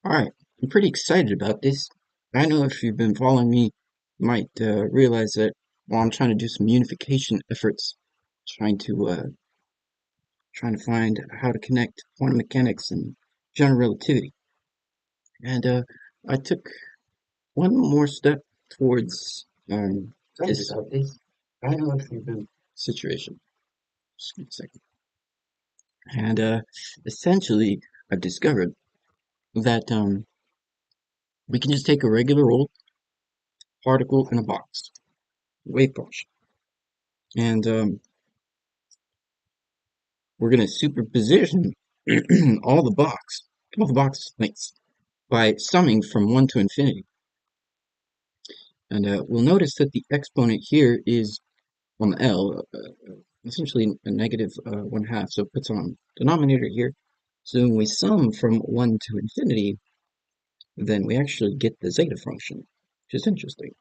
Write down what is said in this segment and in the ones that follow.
Alright, I'm pretty excited about this. I know if you've been following me, you might realize that while I'm trying to do some unification efforts, trying to find how to connect quantum mechanics and general relativity. And I took one more step towards this. I know if you've been situation. Just give me a second. And essentially, I've discovered that we can just take a regular old particle in a box, wave function. And we're going to superposition all the box lengths by summing from 1 to infinity. And we'll notice that the exponent here is on the L, essentially a negative 1/2, so it puts on denominator here. So when we sum from 1 to infinity, then we actually get the zeta function, which is interesting.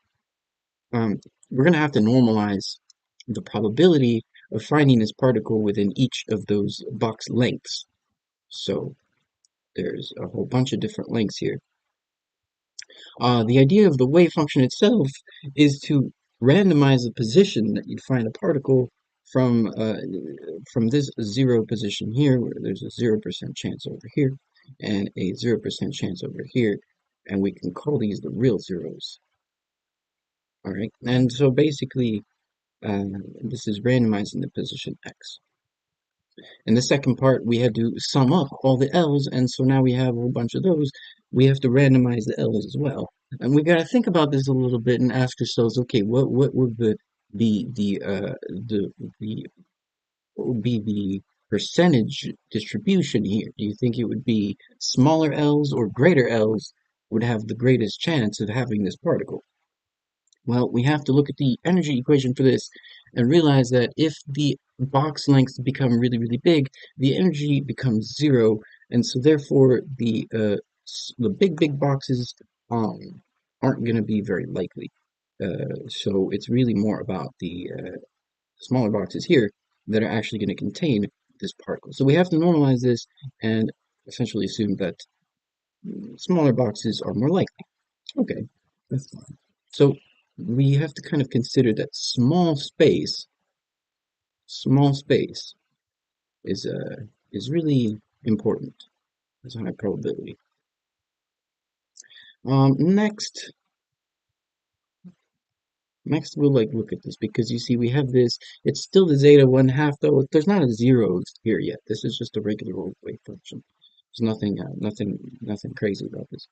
We're going to have to normalize the probability of finding this particle within each of those box lengths. So there's a whole bunch of different lengths here. The idea of the wave function itself is to randomize the position that you'd find a particle from this zero position here, where there's a 0% chance over here, and a 0% chance over here, and we can call these the real zeros. All right, and so basically, this is randomizing the position x. In the second part, we had to sum up all the L's, and so now we have a whole bunch of those. We have to randomize the L's as well. And we got to think about this a little bit and ask ourselves, okay, what would be the what would be the percentage distribution here? Do you think it would be smaller L's or greater L's would have the greatest chance of having this particle? Well, we have to look at the energy equation for this and realize that if the box lengths become really, really big, the energy becomes zero, and so therefore the big boxes aren't going to be very likely. So it's really more about the smaller boxes here that are actually going to contain this particle. So we have to normalize this and essentially assume that smaller boxes are more likely. Okay, that's fine. So we have to kind of consider that small space is really important as a high probability. Next we'll look at this because you see we have this. It's still the zeta 1/2 though. There's not a zero here yet. This is just a regular old wave function. There's nothing crazy about this.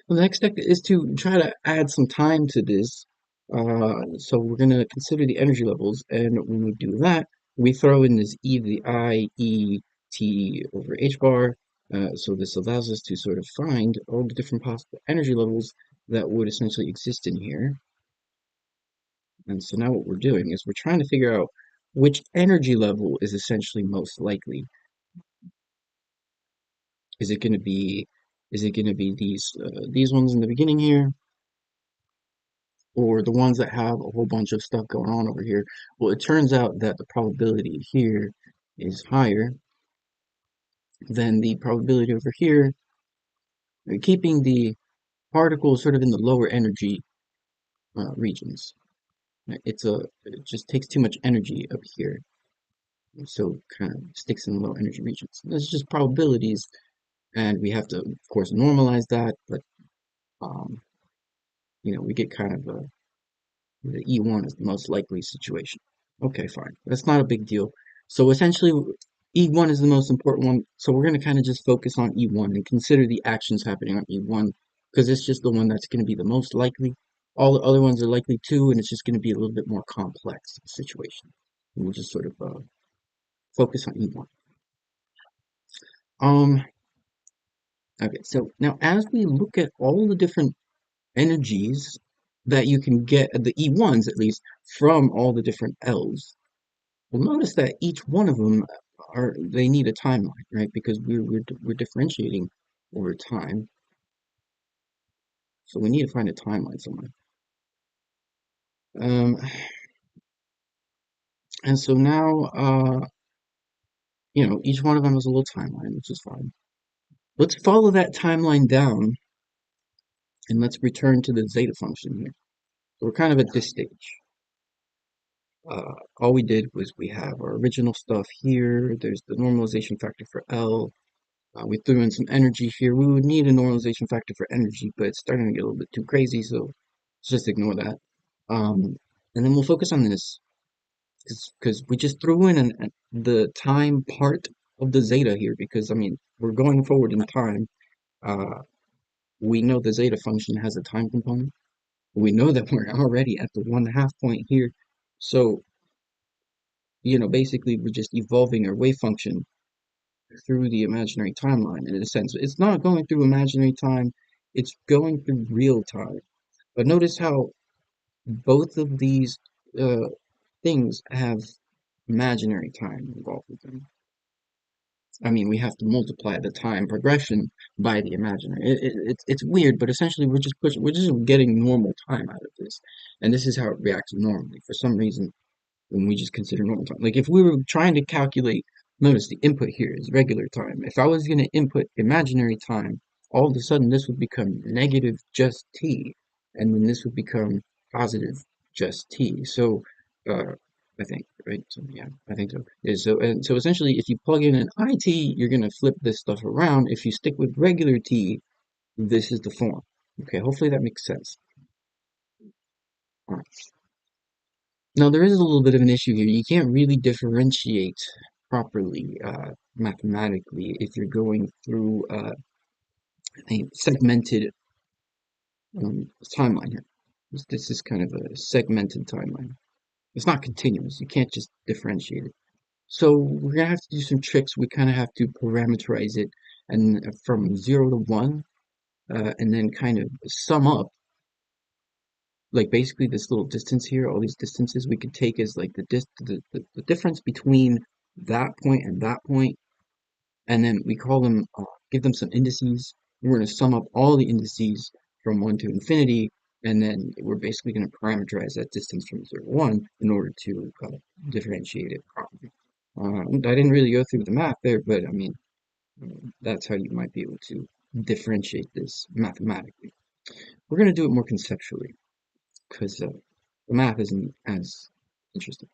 Well, the next step is to try to add some time to this. So we're going to consider the energy levels, and when we do that, we throw in this e to the I e t over h bar. So this allows us to sort of find all the different possible energy levels that would essentially exist in here. And so now what we're doing is we're trying to figure out which energy level is essentially most likely. Is it going to be these ones in the beginning here, or the ones that have a whole bunch of stuff going on over here? Well, it turns out that the probability here is higher than the probability over here, keeping the particles sort of in the lower energy regions. It just takes too much energy up here, so kind of sticks in the low energy regions. That's just probabilities, and we have to, of course, normalize that, but um, we get kind of the E1 is the most likely situation. Okay, fine. That's not a big deal. So essentially, E1 is the most important one. So we're going to kind of just focus on E1 and consider the actions happening on E1 because it's just the one that's going to be the most likely. All the other ones are likely too, and it's just going to be a little bit more complex situation. And we'll just sort of focus on E1. Um, okay, so now as we look at all the different energies that you can get, the E1s at least, from all the different L's, we'll notice that each one of them they need a timeline, right? Because we're differentiating over time, so we need to find a timeline somewhere. Um, and so now, each one of them is a little timeline, which is fine. Let's follow that timeline down and let's return to the zeta function here. So we're kind of at this stage. All we did was we have our original stuff here. There's the normalization factor for L. We threw in some energy here. We would need a normalization factor for energy, but it's starting to get a little bit too crazy, so let's just ignore that. And then we'll focus on this because we just threw in the time part of the zeta here because, I mean, we're going forward in time. Uh, we know the zeta function has a time component. We know that we're already at the 1/2 point here. So, basically we're just evolving our wave function through the imaginary timeline in a sense. It's not going through imaginary time, it's going through real time. But notice how both of these uh, things have imaginary time involved with them. I mean, we have to multiply the time progression by the imaginary. It's weird, but essentially we're just getting normal time out of this, and this is how it reacts normally. For some reason, when we just consider normal time. Like if we were trying to calculate, notice the input here is regular time. If I was going to input imaginary time, all of a sudden this would become negative just t, and then this would become positive just t. So, I think, right? So yeah, I think so. Yeah, so essentially, if you plug in an IT, you're going to flip this stuff around. If you stick with regular t, this is the form. Okay, hopefully that makes sense. All right. Now, there is a little bit of an issue here. You can't really differentiate properly mathematically if you're going through a segmented timeline here. This is kind of a segmented timeline. It's not continuous. You can't just differentiate it. So we're gonna have to do some tricks. We kind of have to parameterize it and from 0 to 1, and then kind of sum up like basically this little distance here, all these distances we could take as like the difference between that point and that point, and then we call them give them some indices. We're going to sum up all the indices from 1 to infinity, and then we're basically going to parameterize that distance from 0 to 1 in order to differentiate it properly. I didn't really go through the math there, but I mean, that's how you might be able to differentiate this mathematically. We're going to do it more conceptually because the math isn't as interesting.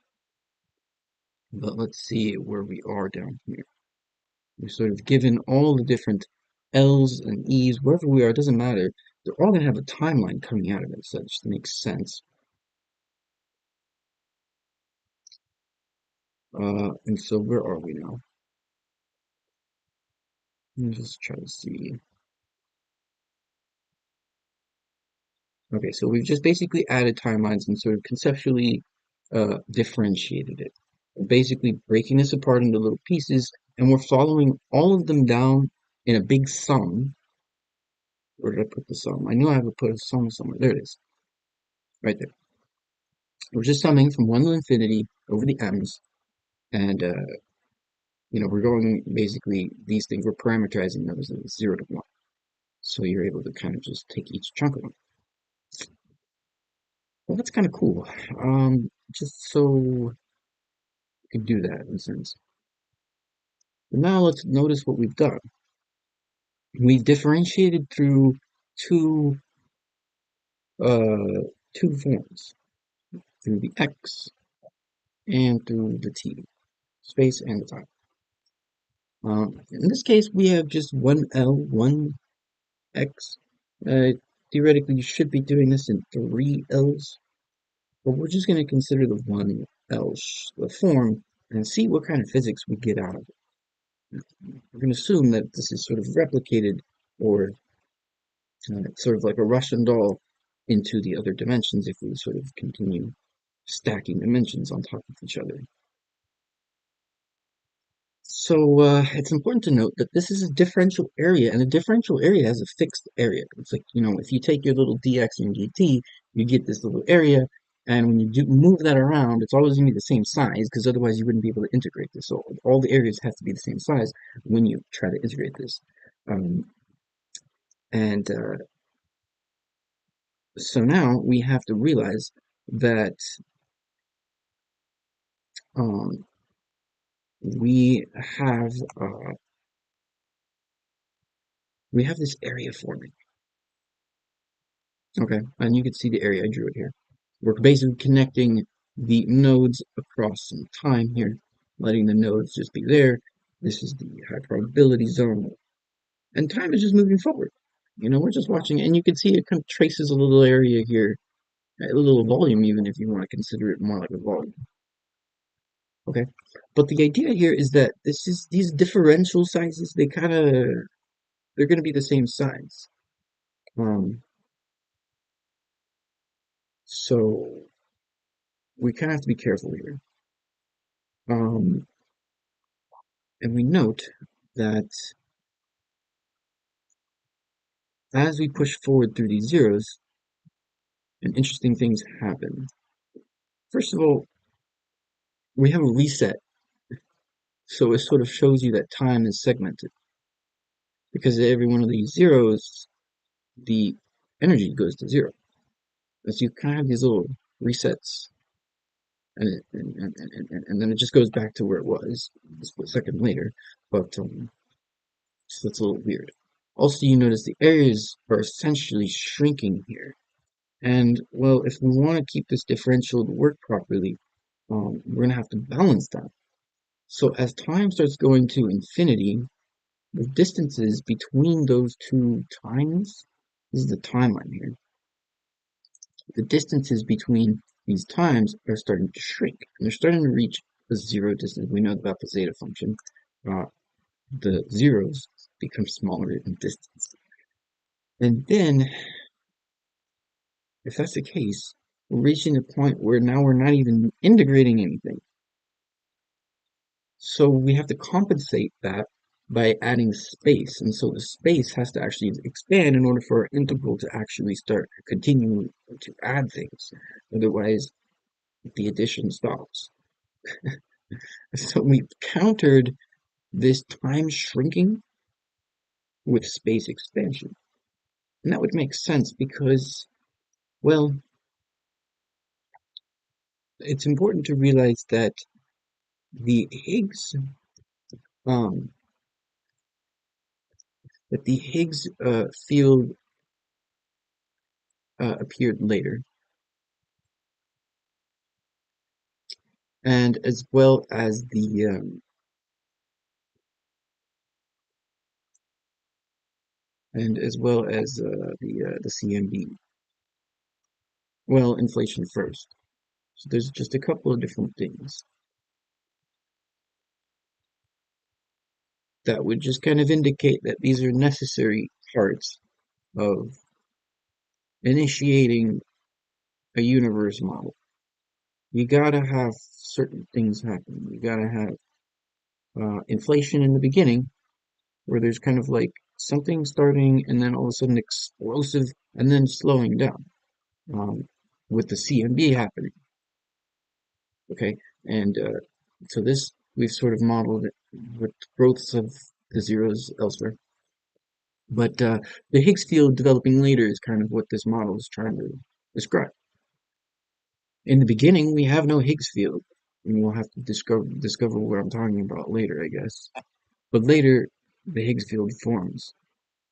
But let's see where we are down here. We're sort of given all the different L's and E's, wherever we are, it doesn't matter. They're all going to have a timeline coming out of it, so that just makes sense. And so where are we now? Let me just try to see. Okay, so we've just basically added timelines and sort of conceptually differentiated it. We're basically breaking this apart into little pieces, and we're following all of them down in a big sum. Where did I put the sum? I knew I had to put a sum somewhere. There it is, right there. We're just summing from 1 to infinity over the m's, and we're going basically these things. We're parameterizing those as 0 to 1, so you're able to kind of just take each chunk of them. Well, that's kind of cool. Just so we can do that in a sense. But now let's notice what we've done. We've differentiated through two uh, two forms, through the x and through the t, space and the time. In this case, we have just one L, one X. Theoretically, you should be doing this in 3 Ls, but we're just going to consider the one L the form and see what kind of physics we get out of it. We're going to assume that this is sort of replicated or sort of like a Russian doll into the other dimensions if we sort of continue stacking dimensions on top of each other. So it's important to note that this is a differential area, and a differential area has a fixed area. It's like, if you take your little dx and dt, you get this little area, and when you do move that around, it's always going to be the same size, because otherwise you wouldn't be able to integrate this. So all the areas have to be the same size when you try to integrate this. And so now we have to realize that um, we have we have this area forming. Okay, and you can see the area I drew it here. We're basically connecting the nodes across some time here, letting the nodes just be there. This is the high probability zone, and time is just moving forward. We're just watching, and you can see it kind of traces a little area here, a little volume, even if you want to consider it more like a volume. Okay, but the idea here is that these differential sizes, they're going to be the same size. Um, so we kind of have to be careful here. Um, and we note that as we push forward through these zeros, and interesting things happen. First of all, we have a reset, so it sort of shows you that time is segmented. Because at every one of these zeros, the energy goes to zero. So you kind of have these little resets, and then it just goes back to where it was a split second later. But so that's a little weird. Also, you notice the areas are essentially shrinking here. And well, if we want to keep this differential to work properly, we're going to have to balance that. So as time starts going to infinity, the distances between those two times, this is the timeline here, the distances between these times are starting to shrink. And they're starting to reach a zero distance. We know about the zeta function. Uh, the zeros become smaller in distance. And then, if that's the case, we're reaching a point where now we're not even integrating anything. So we have to compensate that by adding space. And so the space has to actually expand in order for our integral to actually start continuing to add things. Otherwise, the addition stops. So we countered this time shrinking with space expansion. And that would make sense because, well, it's important to realize the Higgs um, the Higgs field appeared later, and as well as the CMB. Well, inflation first. So there's just a couple of different things that would just kind of indicate that these are necessary parts of initiating a universe model. You gotta have certain things happen. You gotta have inflation in the beginning, where there's kind of like something starting and then all of a sudden explosive and then slowing down, um, with the CMB happening. Okay, and so this we've sort of modeled it with growths of the zeros elsewhere. But the Higgs field developing later is kind of what this model is trying to describe. In the beginning, we have no Higgs field, and we'll have to discover what I'm talking about later, I guess. But later, the Higgs field forms,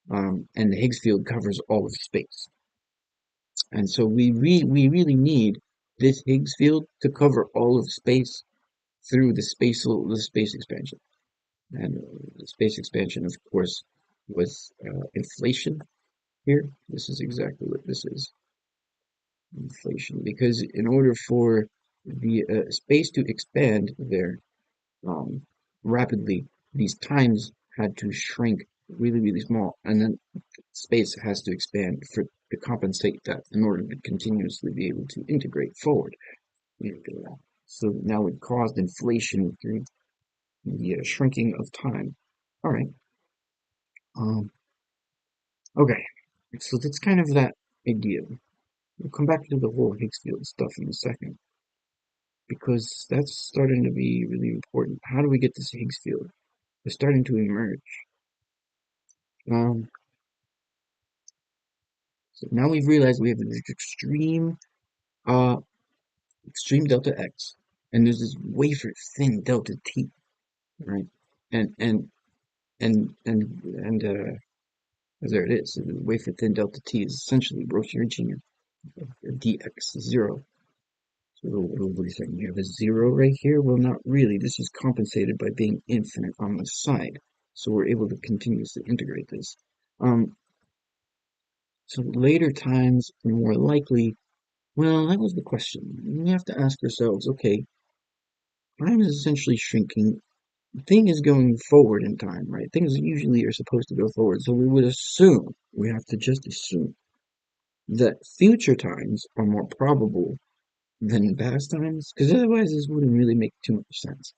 and the Higgs field covers all of space. And so we really need this Higgs field to cover all of space through the space expansion. And the space expansion, of course, was inflation here. This is exactly what this is, inflation. Because in order for the space to expand there rapidly, these times had to shrink really, really small, and then space has to expand to compensate that in order to continuously be able to integrate forward. So now it caused inflation through the shrinking of time. All right. Um, okay. So that's kind of that idea. We'll come back to the whole Higgs field stuff in a second because that's starting to be really important. How do we get this Higgs field? It's starting to emerge. Um, so now we've realized we have this uh, extreme delta x, and there's this wafer thin delta t, right? And and and and and There it is. The wafer thin delta t is essentially Roche-Virginia dx0. So what are we saying? We have a zero right here? Well, not really. This is compensated by being infinite on the side. So we're able to continuously integrate this. Um, so later times are more likely. Well, that was the question. We have to ask ourselves, okay, time is essentially shrinking. Thing is going forward in time, right? Things usually are supposed to go forward. So we would assume, we have to just assume that future times are more probable than past times, because otherwise this wouldn't really make too much sense.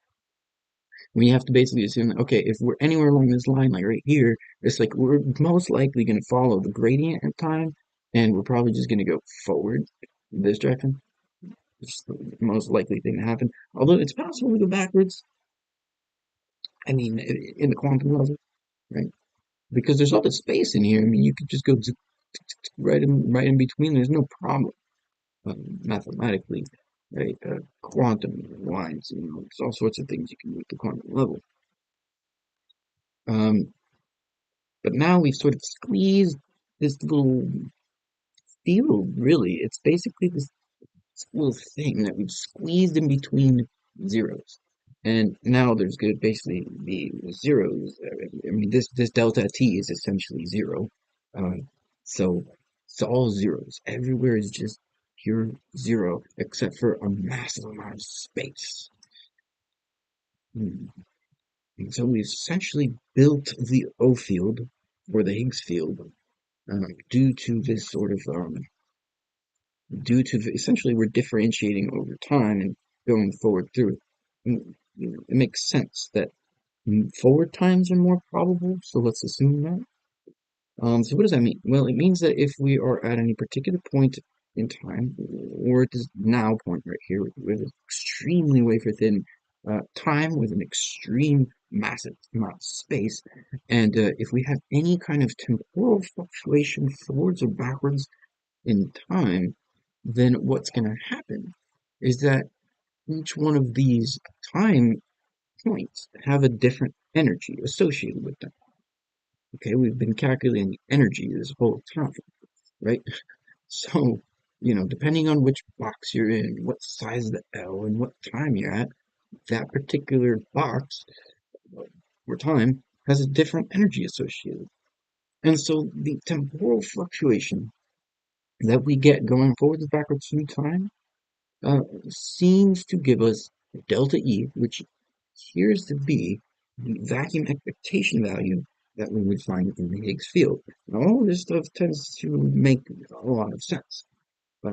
We have to basically assume that, okay, if we're anywhere along this line, like right here, it's like we're most likely going to follow the gradient in time, and we're probably just going to go forward in this direction. It's the most likely thing to happen. Although it's possible to go backwards, I mean, in the quantum level, right? Because there's all the space in here. I mean, you could just go right in between. There's no problem mathematically, right? Quantum lines, there's all sorts of things you can do at the quantum level. Um, but now we've sort of squeezed this little field, really. It's basically this little thing that we've squeezed in between zeros. And now there's going to basically be zeros. I mean, this delta t is essentially zero. Uh, so it's all zeros. Everywhere is just pure zero, except for a massive amount of space. Hmm. And so we've essentially built the O field, or the Higgs field, due to this sort of essentially we're differentiating over time and going forward through it. And, it makes sense that forward times are more probable, so let's assume that. So what does that mean? Well, it means that if we are at any particular point in time, or at this now point right here, with an extremely wafer thin time with an extreme massive amount of space, and if we have any kind of temporal fluctuation forwards or backwards in time, then what's going to happen is that each one of these time points have a different energy associated with them. Okay, we've been calculating the energy this whole time, right? So, depending on which box you're in, what size of the L, and what time you're at, that particular box or time has a different energy associated. And so the temporal fluctuation that we get going forwards and backwards through time uh, seems to give us delta E, which appears to be the vacuum expectation value that we would find in the Higgs field. Now, all this stuff tends to make a lot of sense. Uh,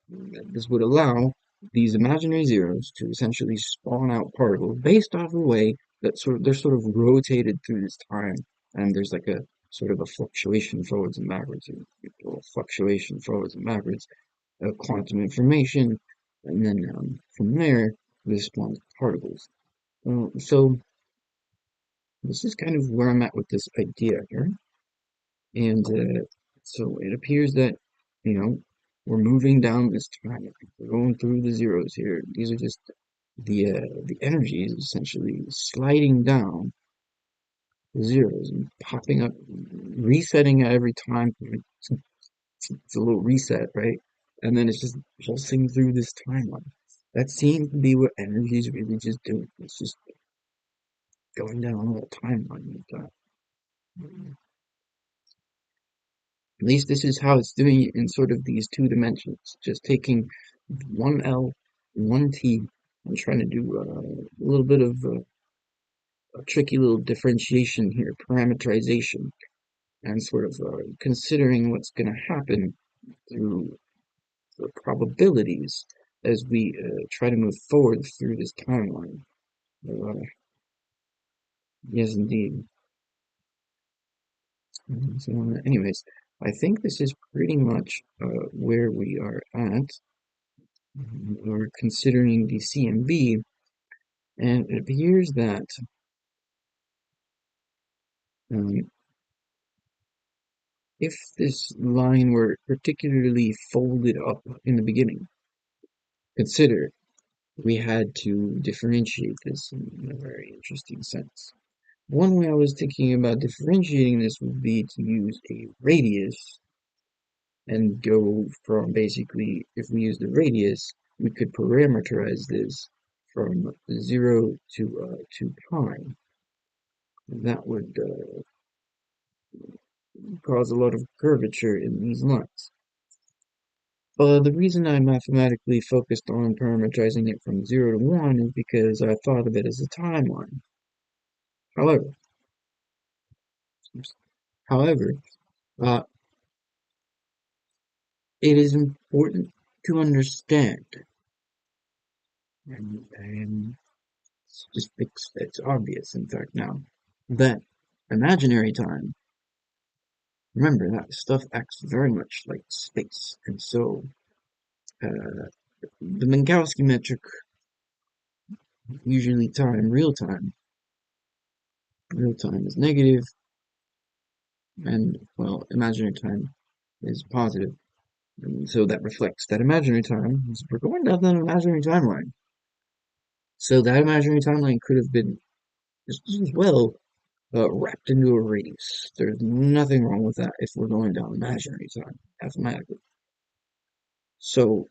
this would allow these imaginary zeros to essentially spawn out particles based off the way that they're sort of rotated through this time, and there's like a sort of a fluctuation forwards and backwards, a fluctuation forwards and backwards, quantum information, and then from there, this spawns particles. So this is kind of where I'm at with this idea here. And so it appears that, you know, we're moving down this time. We're going through the zeros here. These are just the energies essentially sliding down the zeros and popping up, resetting at every time. It's a little reset, right? And then it's just pulsing through this timeline. That seems to be what energy is really just doing. It's just going down a little timeline like that. At least this is how it's doing it in sort of these two dimensions. Just taking one L, one T, and trying to do a little bit of a tricky little differentiation here, parameterization, and sort of considering what's going to happen through the probabilities as we try to move forward through this timeline. Uh, yes, indeed. So, anyways, I think this is pretty much where we are at. We're considering the CMB, and it appears that um, if this line were particularly folded up in the beginning, consider we had to differentiate this in a very interesting sense. One way I was thinking about differentiating this would be to use a radius and go from basically, if we use the radius, we could parameterize this from 0 to pi. That would cause a lot of curvature in these lines. The reason I mathematically focused on parameterizing it from 0 to 1 is because I thought of it as a timeline. However, however, uh, it is important to understand, and it's obvious, in fact, now, that imaginary time, remember that stuff acts very much like space, and so uh, the Minkowski metric, usually real time is negative, and well, imaginary time is positive. And so that reflects that imaginary time. We're going down that imaginary timeline. So that imaginary timeline could have been just as well wrapped into a radius. There's nothing wrong with that if we're going down imaginary time mathematically. So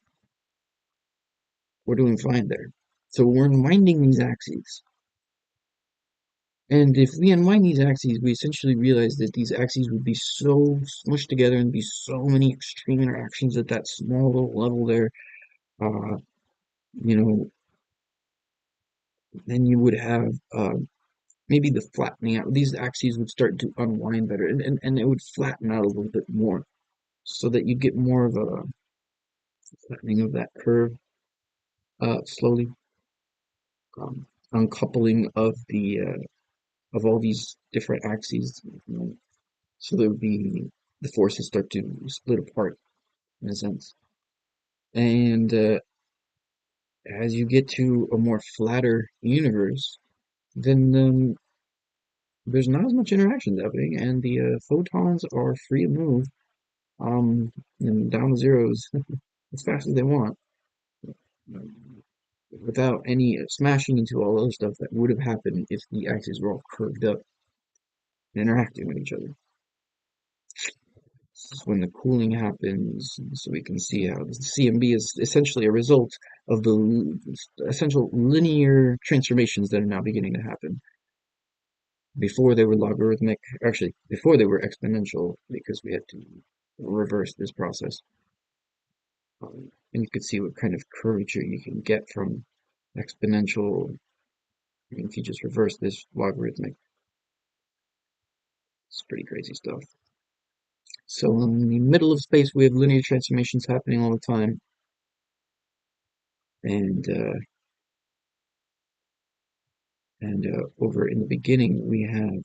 we're doing fine there. So we're unwinding these axes. And if we unwind these axes, we essentially realize that these axes would be so smushed together and be so many extreme interactions at that small little level there. Uh, you know, then you would have maybe the flattening out. These axes would start to unwind better, and it would flatten out a little bit more, so that you get more of a flattening of that curve slowly, uncoupling of the of all these different axes, so there would be the forces start to split apart in a sense. And as you get to a more flatter universe, then there's not as much interaction happening, and the photons are free to move and down to zeros as fast as they want, um, without any smashing into all those stuff that would have happened if the axes were all curved up and interacting with each other. This is when the cooling happens, so we can see how the CMB is essentially a result of the essential linear transformations that are now beginning to happen. Before they were logarithmic, actually, before they were exponential, because we had to reverse this process. And you could see what kind of curvature you can get from exponential if you just reverse this logarithmic. It's pretty crazy stuff. So in the middle of space, we have linear transformations happening all the time, and over in the beginning we have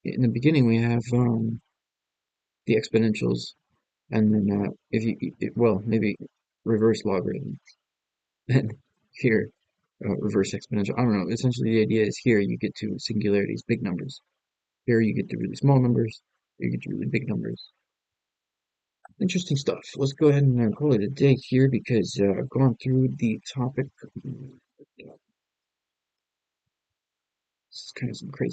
in the beginning we have the exponentials, and then if you well, maybe reverse logarithm, and here reverse exponential. I don't know. Essentially, the idea is here you get to singularities, big numbers. Here you get to really small numbers. Here you get to really big numbers. Interesting stuff. Let's go ahead and call it a day here because I've gone through the topic. It's kind of some crazy.